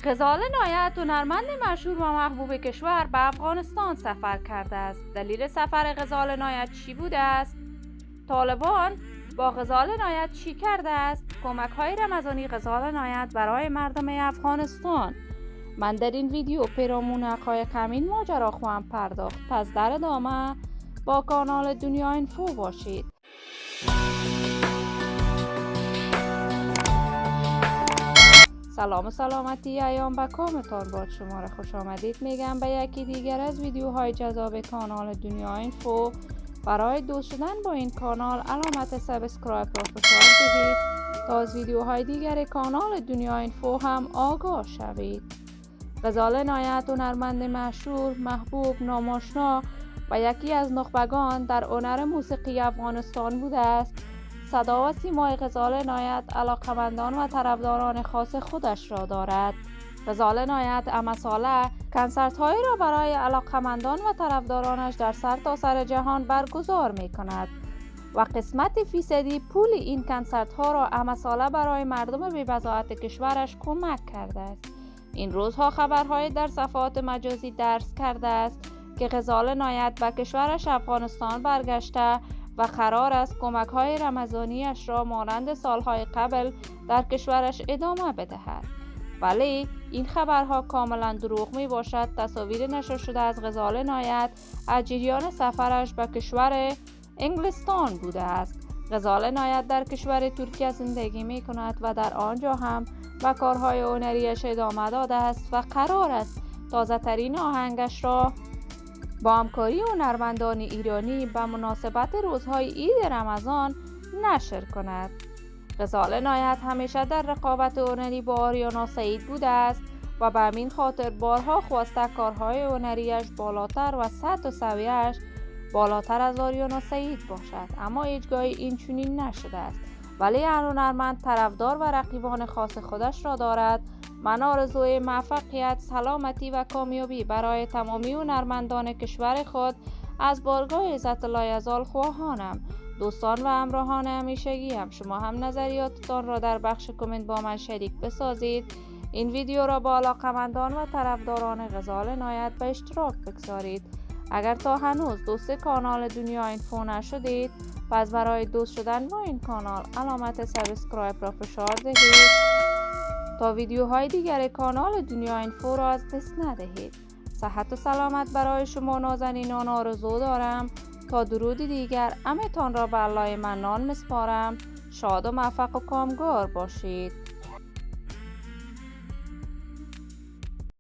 غزال نایت هنرمند مشهور و محبوب کشور به افغانستان سفر کرده است. دلیل سفر غزال نایت چی بوده است؟ طالبان با غزال نایت چی کرده است؟ کمک‌های رمضانی غزال نایت برای مردم افغانستان. من در این ویدیو پیرامون حقایق همین ماجرا خواهم پرداخت. پس در ادامه با کانال دنیا اینفو باشید. سلام و سلامتی ایام به کامتان باد. شما را خوش آمدید میگم به یکی دیگر از ویدیوهای جذاب کانال دنیا اینفو. برای دوست شدن با این کانال علامت سابسکرایب را فشار دهید تا از ویدیوهای دیگر کانال دنیا اینفو هم آگاه شوید. غزال نایت هنرمند مشهور، محبوب، ناماشنا و یکی از نخبگان در هنر موسیقی افغانستان بوده است. صدا و سیمای غزال نایت علاقمندان و طرفداران خاص خودش را دارد. غزال نایت همه ساله کنسرت هایی را برای علاقمندان و طرفدارانش در سرتاسر جهان برگزار می کند و قسمت فیصدی پول این کنسرت ها را همه ساله برای مردم بی‌بضاعت کشورش کمک کرده است. این روزها خبرهای در صفحات مجازی درز کرده است که غزال نایت به کشورش افغانستان برگشته و قرار است کمک‌های رمضانیش را مانند سالهای قبل در کشورش ادامه بدهد. ولی این خبرها کاملا دروغ می باشد. تصاویر نشر شده از غزال نایت از جریان سفرش به کشور انگلستان بوده است. غزال نایت در کشور ترکیه زندگی می کند و در آنجا هم به کارهای هنریش ادامه داده است و قرار است تازه ترین آهنگش را با همکاری هنرمندان ایرانی به مناسبت روزهای عید رمضان نشر کند. غزال نایت همیشه در رقابت هنری با آریانا سعید بوده است و به همین خاطر بارها خواسته کارهای هنریش بالاتر و سطح و سویه‌اش بالاتر از آریانا سعید باشد، اما هیچگاه این چنین نشده است. ولی هر هنرمند طرفدار و رقیبان خاص خودش را دارد. من آرزوی موفقیت، سلامتی و کامیابی برای تمامی هنرمندان کشور خود از بارگاه عزت الله یزال خواهانم. دوستان و همراهان همیشگیم، شما هم نظریاتتان را در بخش کامنت با من شریک بسازید. این ویدیو را با علاقمندان و طرفداران غزال نایت به اشتراک بگذارید. اگر تا هنوز دوست کانال دنیا اینفو نشدید، پس برای دوست شدن با این کانال علامت سابسکرایب را فشار دهید تا ویدیوهای دیگر کانال دنیا اینفو را از دست ندهید. صحت و سلامت برای شما نازنینان آرزو دارم. تا درودی دیگر همه‌تان را به الله منان می‌سپارم. شاد و موفق و کامگار باشید.